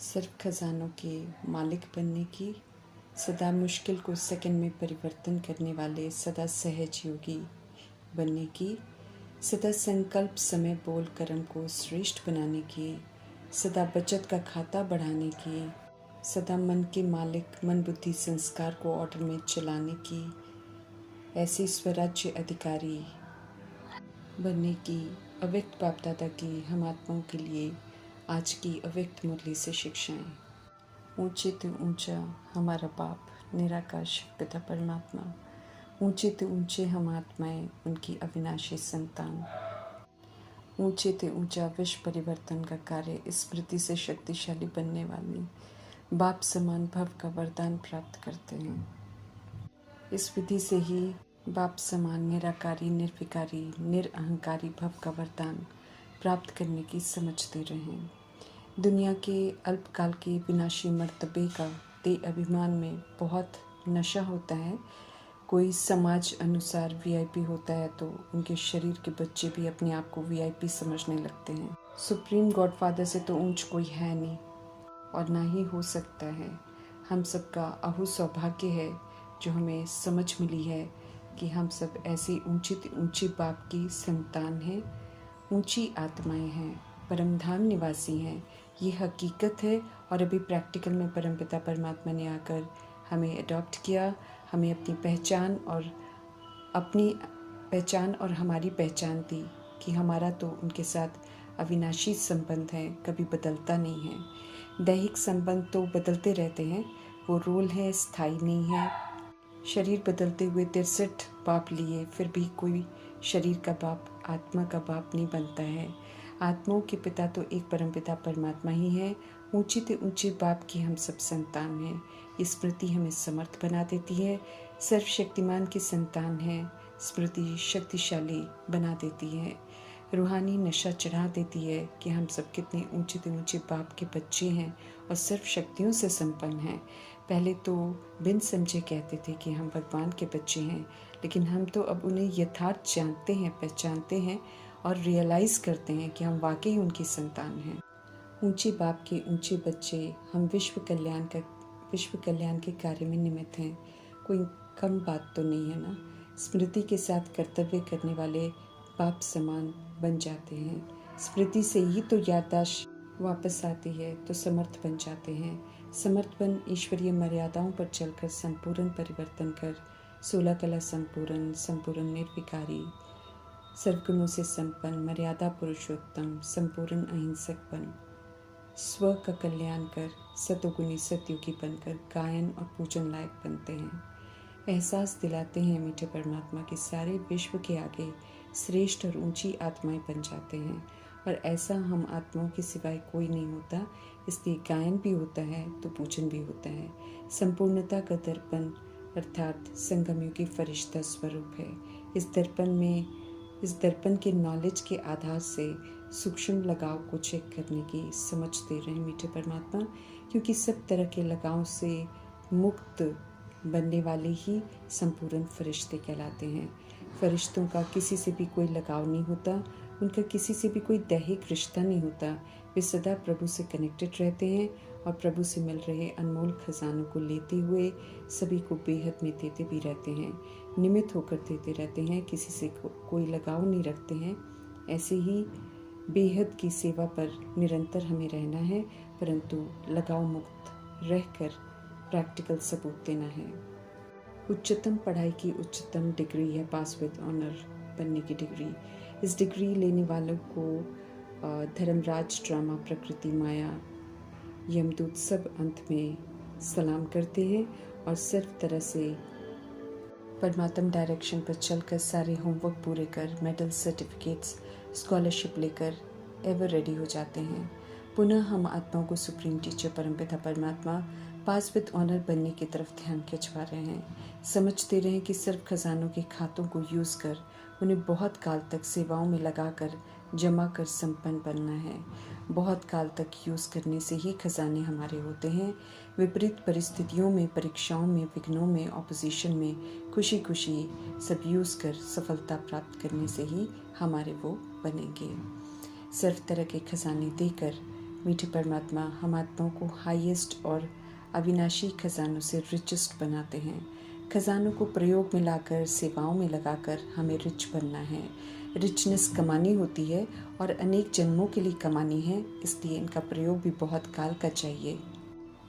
सिर्फ खजानों के मालिक बनने की, सदा मुश्किल को सेकंड में परिवर्तन करने वाले सदा सहज योगी बनने की, सदा संकल्प समय बोल कर्म को श्रेष्ठ बनाने की, सदा बचत का खाता बढ़ाने की, सदा मन के मालिक मन बुद्धि संस्कार को ऑर्डर में चलाने की, ऐसी स्वराज्य अधिकारी बनने की अव्यक्त बाप दादा की हम आत्माओं के लिए आज की अव्यक्त मुरली से शिक्षाएं। ऊंचे ते ऊंचा हमारा बाप निराकाश पिता परमात्मा, ऊंचे ते ऊंचे हम आत्माएं उनकी अविनाशी संतान, ऊंचे ते ऊंचा विश्व परिवर्तन का कार्य स्मृति से शक्तिशाली बनने वाली बाप समान भव का वरदान प्राप्त करते हैं। इस विधि से ही बाप समान निराकारी निर्विकारी निरअहंकारी भव का वरदान प्राप्त करने की समझ दे रहे हैं। दुनिया के अल्पकाल के विनाशी मर्तबे का दे अभिमान में बहुत नशा होता है। कोई समाज अनुसार वीआईपी होता है तो उनके शरीर के बच्चे भी अपने आप को वीआईपी समझने लगते हैं। सुप्रीम गॉडफादर से तो ऊंच कोई है नहीं और ना ही हो सकता है। हम सबका अहू सौभाग्य है जो हमें समझ मिली है कि हम सब ऐसी ऊंची बाप की संतान हैं, ऊंची आत्माएं हैं, परमधाम निवासी हैं। ये हकीकत है और अभी प्रैक्टिकल में परमपिता परमात्मा ने आकर हमें अडॉप्ट किया, हमें अपनी पहचान और हमारी पहचान दी कि हमारा तो उनके साथ अविनाशी संबंध है, कभी बदलता नहीं है। दैहिक संबंध तो बदलते रहते हैं, वो रोल है, स्थायी नहीं है। शरीर बदलते हुए 63 बाप लिए फिर भी कोई शरीर का बाप आत्मा का बाप नहीं बनता है। आत्माओं के पिता तो एक परमपिता परमात्मा ही है। ऊंचे ते ऊंचे बाप की हम सब संतान हैं। ये स्मृति हमें समर्थ बना देती है। सर्वशक्तिमान की संतान है। स्मृति शक्तिशाली बना देती है। रूहानी नशा चढ़ा देती है कि हम सब कितने ऊंचे ते ऊंचे बाप के बच्चे हैं और सर्व शक्तियों से संपन्न हैं। पहले तो बिन समझे कहते थे कि हम भगवान के बच्चे हैं, लेकिन हम तो अब उन्हें यथार्थ जानते हैं, पहचानते हैं और रियलाइज़ करते हैं कि हम वाकई उनकी संतान हैं। ऊंचे बाप के ऊंचे बच्चे हम विश्व कल्याण के कार्य में निमित्त हैं। कोई कम बात तो नहीं है ना। स्मृति के साथ कर्तव्य करने वाले बाप समान बन जाते हैं। स्मृति से ही तो याददाश्त वापस आती है तो समर्थ बन जाते हैं। समर्थ बन ईश्वरीय मर्यादाओं पर चलकर संपूर्ण परिवर्तन कर 16 कला संपूर्ण निर्विकारी सर्वगुणों से संपन्न मर्यादा पुरुषोत्तम संपूर्ण अहिंसक बन स्व का कल्याण कर सतोगुणी सतयुगी बनकर गायन और पूजन लायक बनते हैं। एहसास दिलाते हैं मीठे परमात्मा के सारे विश्व के आगे श्रेष्ठ और ऊंची आत्माएं बन जाते हैं और ऐसा हम आत्माओं के सिवाय कोई नहीं होता। इसलिए गायन भी होता है तो पूजन भी होता है। संपूर्णता का दर्पण अर्थात संगमयुगी फरिश्ता स्वरूप है। इस दर्पण के नॉलेज के आधार से सूक्ष्म लगाव को चेक करने की समझ दे रहे हैं मीठे परमात्मा, क्योंकि सब तरह के लगाव से मुक्त बनने वाले ही संपूर्ण फरिश्ते कहलाते हैं। फरिश्तों का किसी से भी कोई लगाव नहीं होता, उनका किसी से भी कोई दैहिक रिश्ता नहीं होता। वे सदा प्रभु से कनेक्टेड रहते हैं और प्रभु से मिल रहे अनमोल खजानों को लेते हुए सभी को बेहद में देते भी रहते हैं, निमित्त होकर देते रहते हैं, किसी से कोई लगाव नहीं रखते हैं। ऐसे ही बेहद की सेवा पर निरंतर हमें रहना है, परंतु लगाव मुक्त रहकर प्रैक्टिकल सबूत देना है। उच्चतम पढ़ाई की उच्चतम डिग्री है पास विद ऑनर बनने की डिग्री। इस डिग्री लेने वालों को धर्मराज ड्रामा प्रकृति माया यमदूत सब अंत में सलाम करते हैं और सिर्फ तरह से परमात्म डायरेक्शन पर चलकर सारे होमवर्क पूरे कर मेडल सर्टिफिकेट्स स्कॉलरशिप लेकर एवर रेडी हो जाते हैं। पुनः हम आत्माओं को सुप्रीम टीचर परमपिता परमात्मा पास विद ऑनर बनने की तरफ ध्यान खिंचवा रहे हैं। समझते रहे कि सिर्फ खजानों के खातों को यूज़ कर उन्हें बहुत काल तक सेवाओं में लगाकर जमा कर संपन्न बनना है। बहुत काल तक यूज़ करने से ही खजाने हमारे होते हैं। विपरीत परिस्थितियों में, परीक्षाओं में, विघ्नों में, ऑपोजिशन में खुशी खुशी सब यूज़ कर सफलता प्राप्त करने से ही हमारे वो बनेंगे। सर्व तरह के खजाने देकर मीठे परमात्मा, हम आत्माओं को हाईएस्ट और अविनाशी खजानों से रिचेस्ट बनाते हैं। खजानों को प्रयोग में लाकर, सेवाओं में लगाकर हमें रिच बनना है। रिचनेस कमानी होती है और अनेक जन्मों के लिए कमानी है, इसलिए इनका प्रयोग भी बहुत काल का चाहिए।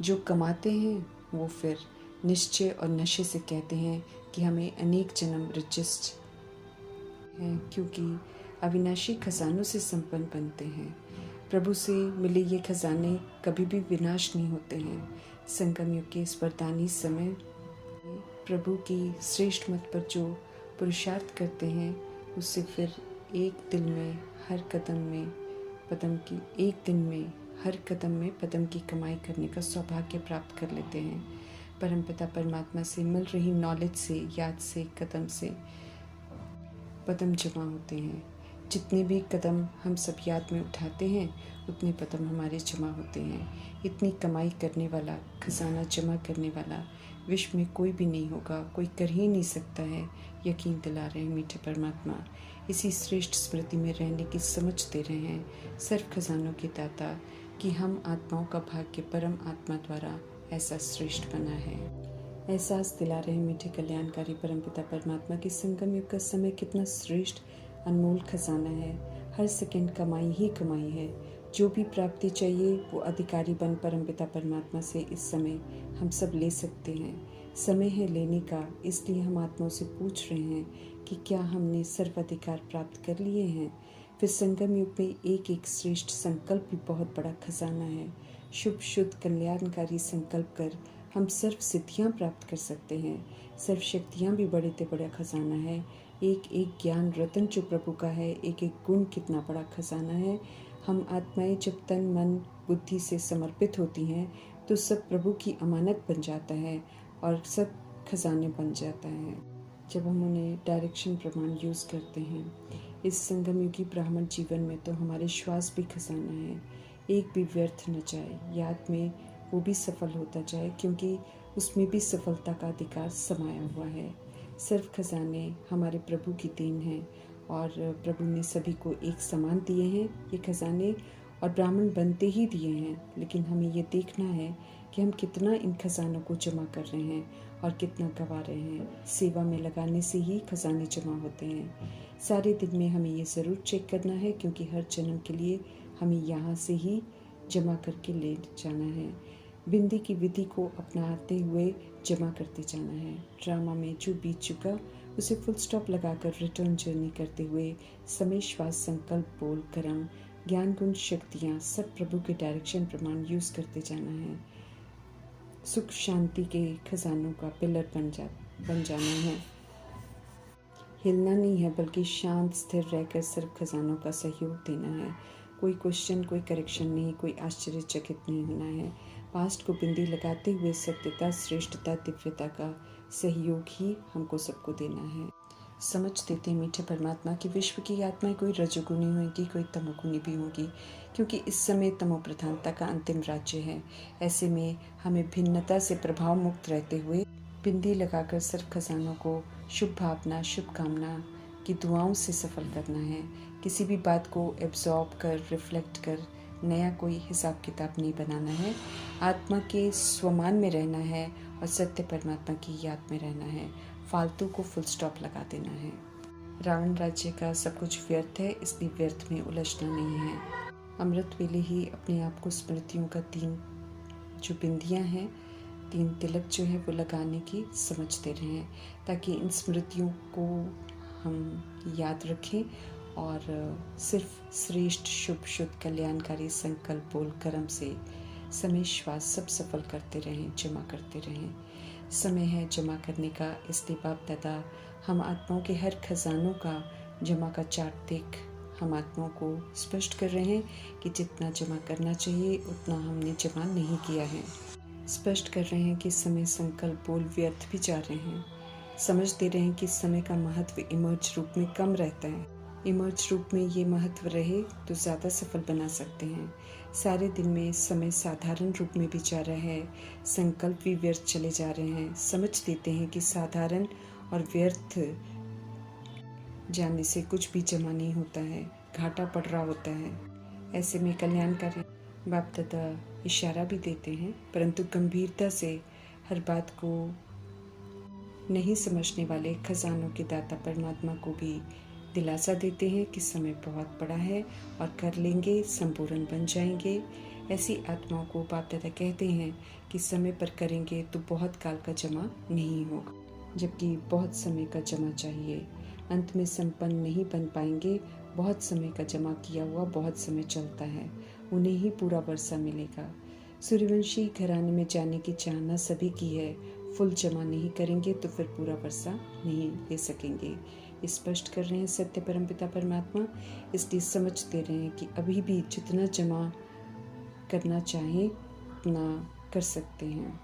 जो कमाते हैं वो फिर निश्चय और नशे से कहते हैं कि हमें अनेक जन्म रिचेस्ट हैं, क्योंकि अविनाशी खजानों से संपन्न बनते हैं। प्रभु से मिले ये खजाने कभी भी विनाश नहीं होते हैं। संगम युग के इस वरदानी समय प्रभु की श्रेष्ठ मत पर जो पुरुषार्थ करते हैं, उससे फिर एक दिन में हर कदम में पदम की कमाई करने का सौभाग्य प्राप्त कर लेते हैं। परमपिता परमात्मा से मिल रही नॉलेज से, याद से, कदम से पदम जमा होते हैं। जितने भी कदम हम सब याद में उठाते हैं, उतने पदम हमारे जमा होते हैं। इतनी कमाई करने वाला, खजाना जमा करने वाला विश्व में कोई भी नहीं होगा, कोई कर ही नहीं सकता है। यकीन दिला रहे हैं मीठे परमात्मा। इसी श्रेष्ठ स्मृति में रहने की समझ दे रहे हैं सर्व खजानों के दाता, कि हम आत्माओं का भाग्य परम आत्मा द्वारा ऐसा श्रेष्ठ बना है। एहसास दिला रहे हैं मीठे कल्याणकारी परमपिता परमात्मा की संगम युग का समय कितना श्रेष्ठ अनमोल खजाना है। हर सेकंड कमाई ही कमाई है। जो भी प्राप्ति चाहिए वो अधिकारी बन परमपिता परमात्मा से इस समय हम सब ले सकते हैं। समय है लेने का, इसलिए हम आत्माओं से पूछ रहे हैं कि क्या हमने सर्वाधिकार प्राप्त कर लिए हैं। फिर संगम युग में एक एक श्रेष्ठ संकल्प भी बहुत बड़ा खजाना है। शुभ शुद्ध कल्याणकारी संकल्प कर हम सर्व सिद्धियाँ प्राप्त कर सकते हैं। सर्व शक्तियाँ भी बड़े से बड़ा खजाना है। एक एक ज्ञान रतन जो प्रभु का है, एक एक गुण कितना बड़ा खजाना है। हम आत्माएं जब तन मन बुद्धि से समर्पित होती हैं तो सब प्रभु की अमानत बन जाता है और सब खजाने बन जाता है। जब हम उन्हें डायरेक्शन प्रमाण यूज़ करते हैं इस संगम युगी ब्राह्मण जीवन में, तो हमारे श्वास भी खजाना है। एक भी व्यर्थ न जाए, याद में वो भी सफल होता जाए, क्योंकि उसमें भी सफलता का अधिकार समाया हुआ है। सर्व खजाने हमारे प्रभु की देन हैं और प्रभु ने सभी को एक समान दिए हैं ये खजाने, और ब्राह्मण बनते ही दिए हैं। लेकिन हमें ये देखना है कि हम कितना इन खजानों को जमा कर रहे हैं और कितना गंवा रहे हैं। सेवा में लगाने से ही खजाने जमा होते हैं। सारे दिन में हमें ये ज़रूर चेक करना है, क्योंकि हर जन्म के लिए हमें यहाँ से ही जमा करके ले जाना है। बिंदी की विधि को अपनाते हुए जमा करते जाना है। ड्रामा में जो बीत चुका उसे फुल स्टॉप लगाकर रिटर्न जर्नी करते हुए समय, श्वास, संकल्प, बोल, कर्म, ज्ञान, गुण, शक्तियाँ सब प्रभु के डायरेक्शन प्रमाण यूज़ करते जाना है। सुख शांति के खजानों का पिलर बन जाना है। हिलना नहीं है, बल्कि शांत स्थिर रहकर सर्व खजानों का सहयोग देना है। कोई क्वेश्चन, कोई करेक्शन नहीं, कोई आश्चर्यचकित नहीं होना है। पास्ट को बिंदी लगाते हुए सत्यता, श्रेष्ठता, दिव्यता का सहयोग ही हमको सबको देना है। समझ देते मीठे परमात्मा कि विश्व की आत्माएं कोई रजोगुनी होगी, कोई तमोगुनी भी होगी, क्योंकि इस समय तमो प्रधानता का अंतिम राज्य है। ऐसे में हमें भिन्नता से प्रभाव मुक्त रहते हुए बिंदी लगाकर सर्व खजानों को शुभ भावना, शुभकामना की दुआओं से सफल करना है। किसी भी बात को एब्जॉर्ब कर, रिफ्लेक्ट कर नया कोई हिसाब किताब नहीं बनाना है। आत्मा के स्वमान में रहना है और सत्य परमात्मा की याद में रहना है। फालतू को फुल स्टॉप लगा देना है। रावण राज्य का सब कुछ व्यर्थ है, इसलिए व्यर्थ में उलझना नहीं है। अमृत वेले ही अपने आप को स्मृतियों का 3 जो बिंदियाँ हैं, 3 तिलक जो है वो लगाने की समझ दे रहे हैं, ताकि इन स्मृतियों को हम याद रखें और सिर्फ श्रेष्ठ, शुभ, शुद्ध, कल्याणकारी संकल्प, बोल, कर्म से समय, श्वास सब सफल करते रहें, जमा करते रहें। समय है जमा करने का, इसलिए बाप दादा हम आत्माओं के हर खजानों का जमा का चार्ट देख हम आत्माओं को स्पष्ट कर रहे हैं कि जितना जमा करना चाहिए उतना हमने जमा नहीं किया है। स्पष्ट कर रहे हैं कि समय, संकल्प, बोल व्यर्थ भी जा रहे हैं। समझ दे रहे हैं कि समय का महत्व इमर्ज रूप में कम रहता है। इमर्ज रूप में ये महत्व रहे तो ज़्यादा सफल बना सकते हैं। सारे दिन में समय साधारण रूप में भी जा रहा है, संकल्प भी व्यर्थ चले जा रहे हैं। समझ देते हैं कि साधारण और व्यर्थ जाने से कुछ भी जमा नहीं होता है, घाटा पड़ रहा होता है। ऐसे में कल्याणकारी बाप दादा इशारा भी देते हैं, परंतु गंभीरता से हर बात को नहीं समझने वाले खजानों के दाता परमात्मा को भी दिलासा देते हैं कि समय बहुत बड़ा है और कर लेंगे, संपूर्ण बन जाएंगे। ऐसी आत्माओं को बाप दादा कहते हैं कि समय पर करेंगे तो बहुत काल का जमा नहीं होगा, जबकि बहुत समय का जमा चाहिए। अंत में संपन्न नहीं बन पाएंगे। बहुत समय का जमा किया हुआ बहुत समय चलता है, उन्हें ही पूरा वर्षा मिलेगा। सूर्यवंशी घराने में जाने की चाहना सभी की है। फुल जमा नहीं करेंगे तो फिर पूरा वर्षा नहीं ले सकेंगे। स्पष्ट कर रहे हैं सत्य परमपिता परमात्मा। इसलिए समझते रहें कि अभी भी जितना जमा करना चाहें उतना कर सकते हैं।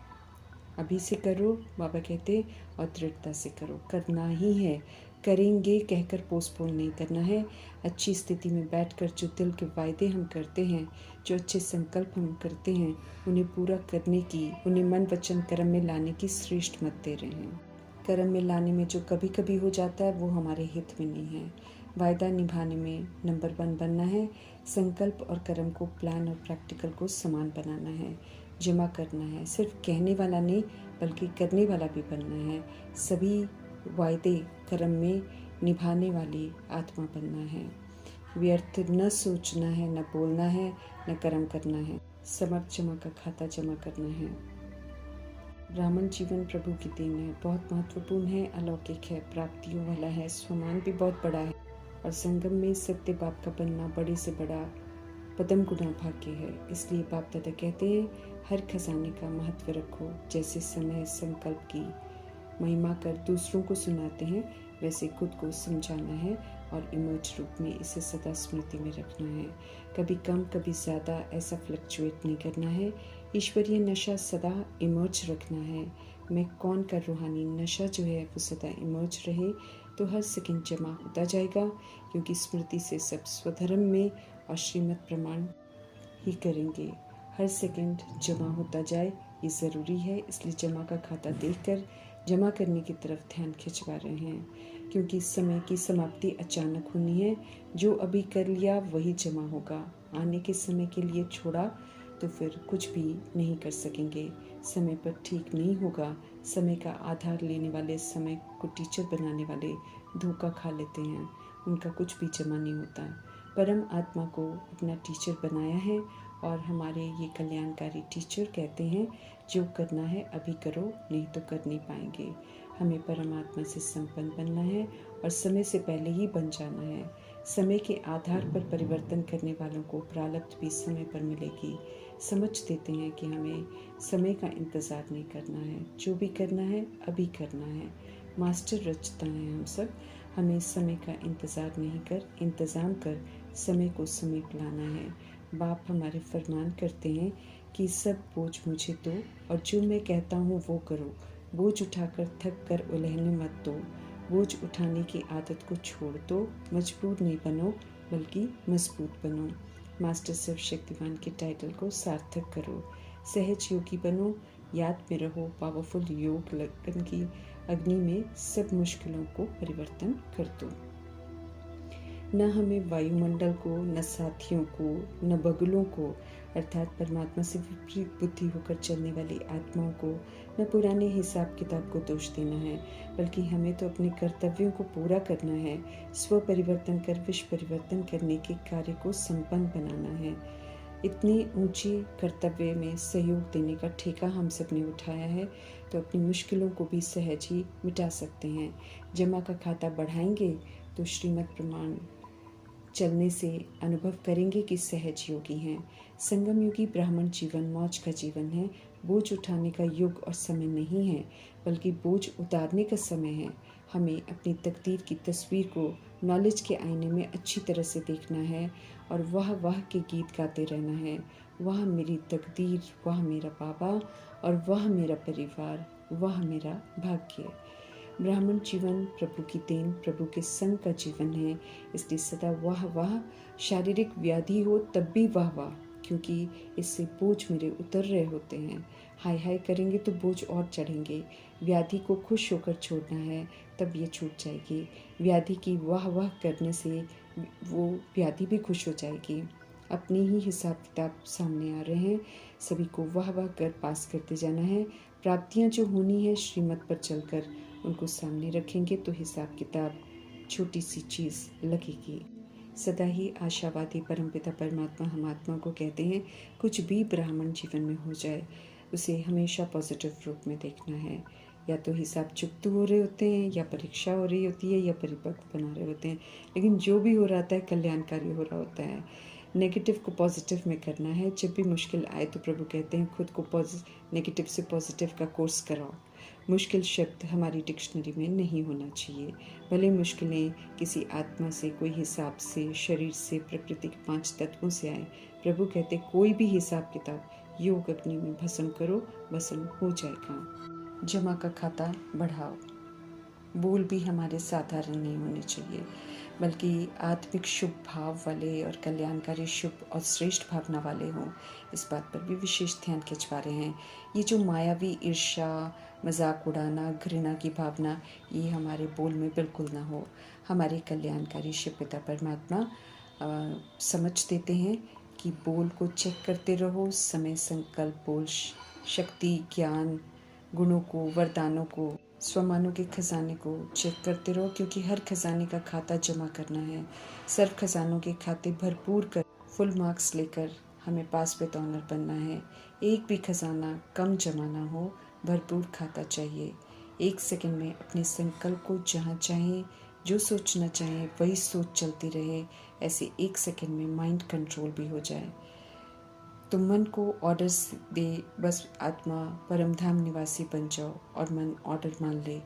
अभी से करो, बाबा कहते, और दृढ़ता से करो। करना ही है, करेंगे कहकर पोस्टपोन नहीं करना है। अच्छी स्थिति में बैठकर जो दिल के वायदे हम करते हैं, जो अच्छे संकल्प हम करते हैं, उन्हें पूरा करने की, उन्हें मन वचन कर्म में लाने की श्रेष्ठ मत दे रहे हैं। कर्म में लाने में जो कभी कभी हो जाता है वो हमारे हित में नहीं है। वायदा निभाने में नंबर 1 बनना है। संकल्प और कर्म को, प्लान और प्रैक्टिकल को समान बनाना है, जमा करना है। सिर्फ कहने वाला नहीं बल्कि करने वाला भी बनना है। सभी वायदे कर्म में निभाने वाली आत्मा बनना है। व्यर्थ न सोचना है, न बोलना है, न कर्म करना है। समर्थ जमा का खाता जमा करना है। ब्राह्मण जीवन प्रभु की देन है, बहुत महत्वपूर्ण है, अलौकिक है, प्राप्तियों वाला है, स्वमान भी बहुत बड़ा है और संगम में सत्य बाप का बनना बड़े से बड़ा पदम गुना भाग्य है। इसलिए बाप दादा कहते हैं, हर खजाने का महत्व रखो। जैसे समय संकल्प की महिमा कर दूसरों को सुनाते हैं, वैसे खुद को समझाना है और इमर्ज रूप में इसे सदा स्मृति में रखना है। कभी कम कभी ज़्यादा ऐसा फ्लक्चुएट नहीं करना है। ईश्वरीय नशा सदा इमर्ज रखना है। मैं कौन का रूहानी नशा जो है वो सदा इमर्ज रहे तो हर सेकंड जमा होता जाएगा, क्योंकि स्मृति से सब स्वधर्म में और श्रीमत प्रमाण ही करेंगे। हर सेकंड जमा होता जाए ये ज़रूरी है। इसलिए जमा का खाता देखकर जमा करने की तरफ ध्यान खिंचवा रहे हैं, क्योंकि समय की समाप्ति अचानक होनी है। जो अभी कर लिया वही जमा होगा। आने के समय के लिए छोड़ा तो फिर कुछ भी नहीं कर सकेंगे। समय पर ठीक नहीं होगा। समय का आधार लेने वाले, समय को टीचर बनाने वाले धोखा खा लेते हैं, उनका कुछ भी जमा नहीं होता। परम आत्मा को अपना टीचर बनाया है और हमारे ये कल्याणकारी टीचर कहते हैं, जो करना है अभी करो, नहीं तो कर नहीं पाएंगे। हमें परमात्मा से संपन्न बनना है और समय से पहले ही बन जाना है। समय के आधार पर परिवर्तन करने वालों को प्रारब्ध भी समय पर मिलेगी। समझ देते हैं कि हमें समय का इंतज़ार नहीं करना है, जो भी करना है अभी करना है। मास्टर रचता है हम सब। हमें समय का इंतज़ार नहीं कर, इंतज़ाम कर समय को समीप लाना है। बाप हमारे फरमान करते हैं कि सब बोझ मुझे दो और जो मैं कहता हूँ वो करो। बोझ उठाकर थक कर उलझने मत दो। बोझ उठाने की आदत को छोड़ दो। मजबूर नहीं बनो बल्कि मजबूत बनो। मास्टर सर्वशक्तिमान के टाइटल को सार्थक करो। सहज योगी बनो। याद में रहो, पावरफुल योग लगन की अग्नि में सब मुश्किलों को परिवर्तन कर दो। न हमें वायुमंडल को, न साथियों को, न बगुलों को अर्थात परमात्मा से विपरीत बुद्धि होकर चलने वाली आत्माओं को, न पुराने हिसाब किताब को दोष देना है, बल्कि हमें तो अपने कर्तव्यों को पूरा करना है। स्व परिवर्तन कर विश्व परिवर्तन करने के कार्य को संपन्न बनाना है। इतनी ऊंची कर्तव्य में सहयोग देने का ठेका हम सब ने उठाया है, तो अपनी मुश्किलों को भी सहज ही मिटा सकते हैं। जमा का खाता बढ़ाएंगे तो श्रीमत प्रमाण चलने से अनुभव करेंगे कि सहज योगी हैं। संगम योगी ब्राह्मण जीवन मौज का जीवन है। बोझ उठाने का युग और समय नहीं है, बल्कि बोझ उतारने का समय है। हमें अपनी तकदीर की तस्वीर को नॉलेज के आईने में अच्छी तरह से देखना है और वह के गीत गाते रहना है। वह मेरी तकदीर, वह मेरा बाबा और वह मेरा परिवार, वह मेरा भाग्य। ब्राह्मण जीवन प्रभु की देन, प्रभु के संग का जीवन है। इसलिए सदा वाह शारीरिक व्याधि हो तब भी वाह, क्योंकि इससे बोझ मेरे उतर रहे होते हैं। हाय हाय करेंगे तो बोझ और चढ़ेंगे। व्याधि को खुश होकर छोड़ना है, तब ये छूट जाएगी। व्याधि की वाह करने से वो व्याधि भी खुश हो जाएगी। अपने ही हिसाब किताब सामने आ रहे हैं, सभी को वाह वाह कर पास करते जाना है। प्राप्तियां जो होनी है श्रीमत पर चलकर उनको सामने रखेंगे तो हिसाब किताब छोटी सी चीज़ लगेगी। सदा ही आशावादी परमपिता परमात्मा हम आत्मा को कहते हैं, कुछ भी ब्राह्मण जीवन में हो जाए उसे हमेशा पॉजिटिव रूप में देखना है। या तो हिसाब चुकते हो रहे होते हैं, या परीक्षा हो रही होती है, या परिपक्व बना रहे होते हैं, लेकिन जो भी हो रहा है कल्याणकारी हो रहा होता है। नेगेटिव को पॉजिटिव में करना है। जब भी मुश्किल आए तो प्रभु कहते हैं खुद को नेगेटिव से पॉजिटिव का कोर्स कराओ। मुश्किल शब्द हमारी डिक्शनरी में नहीं होना चाहिए। भले मुश्किलें किसी आत्मा से, कोई हिसाब से, शरीर से, प्रकृति के 5 तत्वों से आए, प्रभु कहते कोई भी हिसाब किताब योग अग्नि में भस्म करो, भस्म हो जाएगा। जमा का खाता बढ़ाओ। बोल भी हमारे साधारण नहीं होने चाहिए, बल्कि आत्मिक शुभ भाव वाले और कल्याणकारी शुभ और श्रेष्ठ भावना वाले हों। इस बात पर भी विशेष ध्यान खिंचवा रहे हैं। ये जो मायावी ईर्ष्या, मजाक उड़ाना, घृणा की भावना, ये हमारे बोल में बिल्कुल ना हो। हमारे कल्याणकारी शिव पिता परमात्मा समझ देते हैं कि बोल को चेक करते रहो, समय, संकल्प, बोल, शक्ति, ज्ञान, गुणों को, वरदानों को, स्वमानों के खजाने को चेक करते रहो, क्योंकि हर खजाने का खाता जमा करना है। सर्व खजानों के खाते भरपूर कर फुल मार्क्स लेकर हमें पास विद ऑनर बनना है। एक भी खजाना कम जमा ना हो, भरपूर खाता चाहिए। 1 सेकंड में अपने संकल्प को जहाँ चाहें, जो सोचना चाहें वही सोच चलती रहे। ऐसे 1 सेकंड में माइंड कंट्रोल भी हो जाए। तो मन को ऑर्डर्स दे, बस आत्मा परमधाम निवासी बन जाओ और मन ऑर्डर मान ले,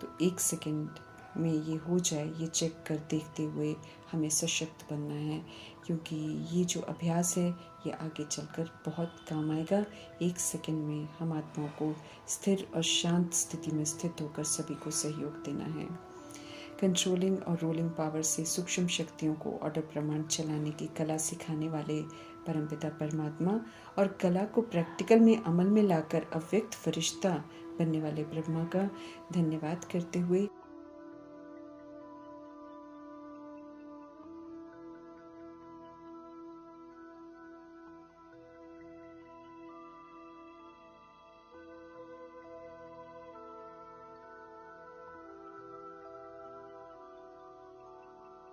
तो 1 सेकंड में ये हो जाए। ये चेक कर देखते हुए हमें सशक्त बनना है, क्योंकि ये जो अभ्यास है ये आगे चलकर बहुत काम आएगा। 1 सेकंड में हम आत्माओं को स्थिर और शांत स्थिति में स्थित होकर सभी को सहयोग देना है। कंट्रोलिंग और रूलिंग पावर से सूक्ष्म शक्तियों को ऑर्डर प्रमाण चलाने की कला सिखाने वाले परमपिता परमात्मा और कला को प्रैक्टिकल में अमल में लाकर अव्यक्त फरिश्ता बनने वाले ब्रह्मा का धन्यवाद करते हुए